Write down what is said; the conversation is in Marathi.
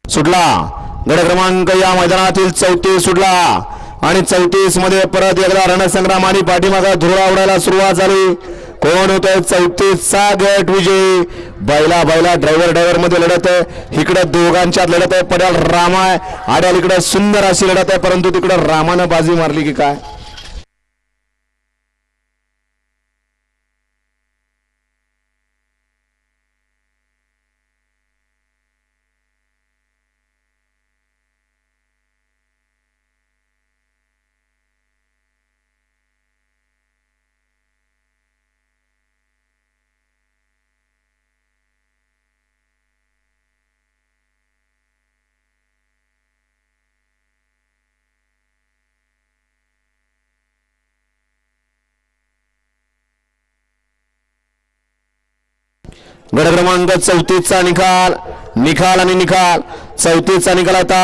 सुटला गड क्रमांक या मैदानातील 34 सुटला आणि 34 मध्ये परत एकदा रणसंग्राम आणि पाठीमागे धुरा उडायला सुरुवात झाली। कोण होतोय 34 चा गट विजयी? बैला ड्रायव्हर मध्ये लढत आहे। इकडे दोघांच्यात लढत आहे। पड्याल रामा आड्याल इकडे सुंदर अशी लढत आहे, परंतु तिकडे रामानं बाजी मारली की काय? गड क्रमांक 34 चा निकाल आणि निकाल 34 चा निकाल आता